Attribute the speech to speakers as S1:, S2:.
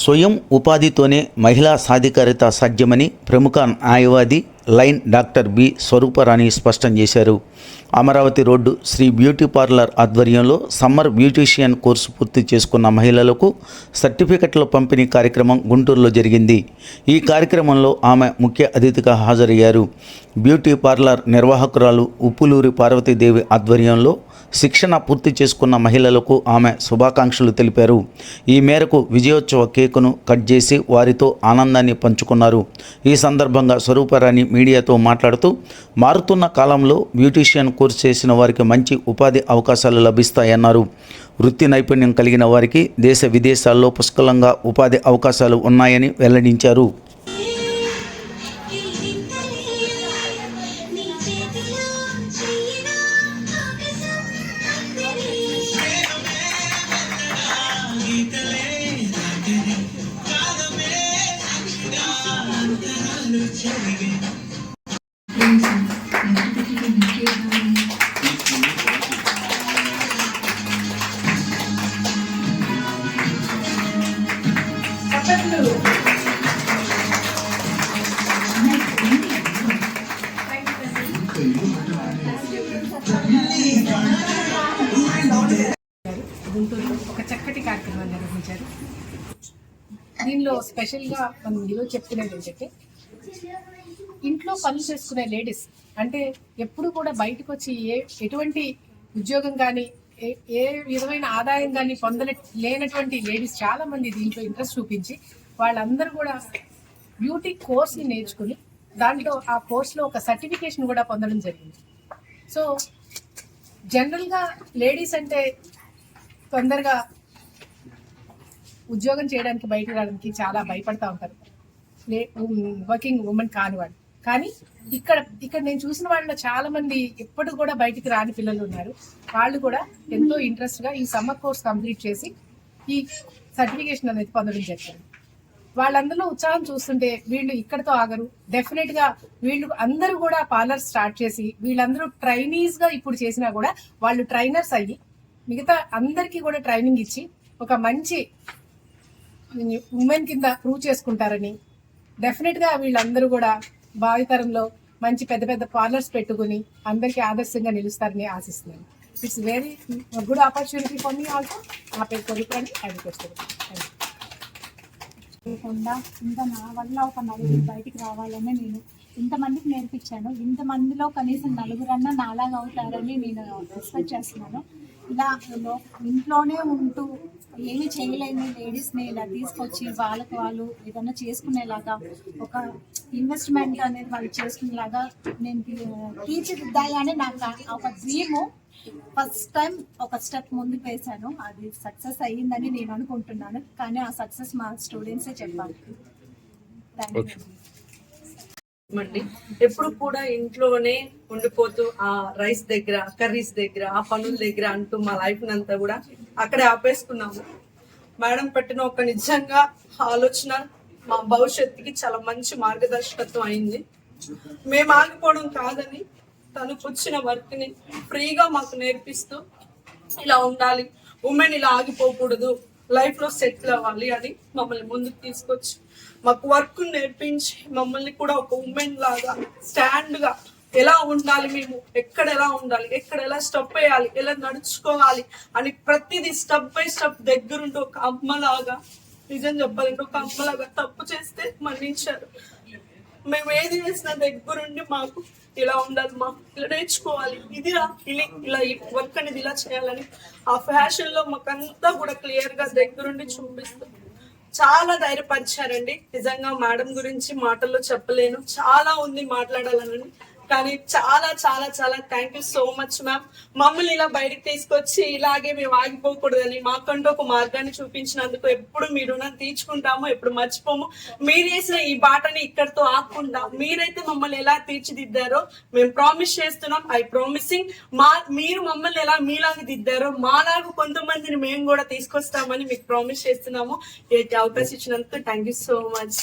S1: స్వయం ఉపాధితోనే మహిళా సాధికారిత సాధ్యమని ప్రముఖ న్యాయవాది లైన్ డాక్టర్ బి స్వరూపరాణి స్పష్టం చేశారు. Amaravati road Sri beauty parlour ఆధ్వర్యంలో సమ్మర్ బ్యూటీషియన్ కోర్సు పూర్తి చేసుకున్న మహిళలకు సర్టిఫికెట్ల పంపిణీ కార్యక్రమం గుంటూరులో జరిగింది. ఈ కార్యక్రమంలో ఆమె ముఖ్య అతిథిగా హాజరయ్యారు. బ్యూటీ పార్లర్ నిర్వాహకురాలు ఉప్పులూరి పార్వతీదేవి ఆధ్వర్యంలో శిక్షణ పూర్తి చేసుకున్న మహిళలకు ఆమె శుభాకాంక్షలు తెలిపారు. ఈ మేరకు విజయోత్సవ కేకును కట్ చేసి వారితో ఆనందాన్ని పంచుకున్నారు. ఈ సందర్భంగా స్వరూపరాణి మీడియాతో మాట్లాడుతూ, మారుతున్న కాలంలో బ్యూటీషియన్ కోర్సు చేసిన వారికి మంచి ఉపాధి అవకాశాలు లభిస్తాయన్నారు. వృత్తి నైపుణ్యం కలిగిన వారికి దేశ విదేశాల్లో పుష్కలంగా ఉపాధి అవకాశాలు ఉన్నాయని వెల్లడించారు.
S2: గుంటూరులో ఒక చక్కటి కార్యక్రమాన్ని నిర్వహించారు. దీనిలో స్పెషల్గా మనం ఈరోజు చెప్పుకునేది ఏంటంటే, ఇంట్లో పనులు చేసుకునే లేడీస్ అంటే ఎప్పుడు కూడా బయటకు వచ్చి ఎటువంటి ఉద్యోగం కానీ ఏ విధమైన ఆదాయం కానీ లేనటువంటి లేడీస్ చాలా మంది దీంట్లో ఇంట్రెస్ట్ చూపించి వాళ్ళందరూ కూడా బ్యూటీ కోర్స్ని నేర్చుకుని దాంట్లో ఆ కోర్సులో ఒక సర్టిఫికేషన్ కూడా పొందడం జరిగింది. సో జనరల్గా లేడీస్ అంటే తొందరగా ఉద్యోగం చేయడానికి బయటకు రావడానికి చాలా భయపడతా ఉంటారు, వర్కింగ్ ఉమెన్ కాని వాళ్ళు. కానీ ఇక్కడ నేను చూసిన వాళ్ళలో చాలా మంది ఎప్పుడు కూడా బయటికి రాని పిల్లలు ఉన్నారు. వాళ్ళు కూడా ఎంతో ఇంట్రెస్ట్గా ఈ సమ్మర్ కోర్స్ కంప్లీట్ చేసి ఈ సర్టిఫికేషన్ అనేది పొందడం జరిగింది. వాళ్ళందరిలో ఉత్సాహం చూస్తుంటే వీళ్ళు ఇక్కడతో ఆగరు. డెఫినెట్గా వీళ్ళు అందరూ కూడా పార్లర్ స్టార్ట్ చేసి వీళ్ళందరూ ట్రైనీస్గా ఇప్పుడు చేసినా కూడా వాళ్ళు ట్రైనర్స్ అయ్యి మిగతా అందరికీ కూడా ట్రైనింగ్ ఇచ్చి ఒక మంచి ఉమెన్ కింద ప్రూవ్ చేసుకుంటారని, డెఫినెట్గా వీళ్ళందరూ కూడా భావితరంలో మంచి పెద్ద పెద్ద పార్లర్స్ పెట్టుకుని అందరికీ ఆదర్శంగా నిలుస్తారని ఆశిస్తున్నాను. It's very good opportunity for me also. నా పేరు కొడుకుని అడిగొస్తుంది.
S3: ఇంకా నా వల్ల ఒక నలుగురు బయటికి రావాలని నేను ఇంతమందికి నేర్పించాను. ఇంతమందిలో కనీసం నలుగురన్నా నాలాగా అవుతారని నేను ఎక్స్పెక్ట్ చేస్తున్నాను. ఇలా ఇంట్లోనే ఉంటూ ఏమి చేయలేని లేడీస్ని ఇలా తీసుకొచ్చి వాళ్ళకు వాళ్ళు ఏదైనా చేసుకునేలాగా ఒక ఇన్వెస్ట్మెంట్ అనేది వాళ్ళు చేసుకునేలాగా నేను తీర్చిదిద్దాలని నాకు ఒక డ్రీము. ఫస్ట్ టైం ఒక స్టెప్ ముందుకు వేశాను. అది సక్సెస్ అయ్యిందని నేను అనుకుంటున్నాను. కానీ ఆ సక్సెస్ మా స్టూడెంట్సే చెప్పాలి. Thank you.
S4: ఎప్పుడు కూడా ఇంట్లోనే ఉండిపోతూ ఆ రైస్ దగ్గర, కర్రీస్ దగ్గర, ఆ పనుల దగ్గర అంటూ మా లైఫ్ అంతా కూడా అక్కడే ఆపేసుకున్నాము. మేడం పెట్టిన ఒక నిజంగా ఆలోచన మా భవిష్యత్తుకి చాలా మంచి మార్గదర్శకత్వం అయింది. మేము ఆగిపోవడం కాదని తను వచ్చిన వర్క్ ని ఫ్రీగా మాకు నేర్పిస్తూ ఇలా ఉండాలి, ఉమెన్ ఇలా ఆగిపోకూడదు, లైఫ్ లో సెటిల్ అవ్వాలి అని మమ్మల్ని ముందుకు తీసుకొచ్చి మాకు వర్క్ నేర్పించి మమ్మల్ని కూడా ఒక ఉమెన్ లాగా స్టాండ్ గా ఎలా ఉండాలి, మేము ఎక్కడ ఎలా ఉండాలి, ఎక్కడ ఎలా స్టెప్ వేయాలి, ఎలా నడుచుకోవాలి అని ప్రతిదీ స్టెప్ బై స్టెప్ దగ్గరుండి ఒక అమ్మలాగా, నిజం చెప్పాలంటే ఒక అమ్మలాగా తప్పు చేస్తే మన్నించారు. మేము ఏది చేసినా దగ్గరుండి మాకు ఇలా ఉండాలి, మాకు ఇలా నేర్చుకోవాలి, ఇదిరా ఇలా వర్క్ అనేది ఇలా చేయాలని ఆ ఫ్యాషన్ లో మాకంతా కూడా క్లియర్ గా దగ్గరుండి చూపిస్తాం. చాలా ధైర్యపరిచారండి. నిజంగా మేడం గురించి మాటల్లో చెప్పలేను, చాలా ఉంది మాట్లాడాలని. కానీ చాలా చాలా చాలా thank you so much ma'am. మమ్మల్ని ఇలా బయటకు తీసుకొచ్చి ఇలాగే మేము ఆగిపోకూడదని మాకంటూ ఒక మార్గాన్ని చూపించినందుకు ఎప్పుడు మీ రుణం తీర్చుకుంటాము, ఎప్పుడు మర్చిపోము. మీరు చేసిన ఈ బాటని ఇక్కడితో ఆకుండా మీరైతే మమ్మల్ని ఎలా తీర్చిదిద్దారో మేము ప్రామిస్ చేస్తున్నాం. ఐ ప్రామిసింగ్ మీరు మమ్మల్ని ఎలా మీలాగా దిద్దారో మాలాగా కొంతమందిని మేము కూడా తీసుకొస్తామని మీకు ప్రామిస్ చేస్తున్నాము. ఈ అవకాశం ఇచ్చినందుకు థ్యాంక్ యూ సో మచ్.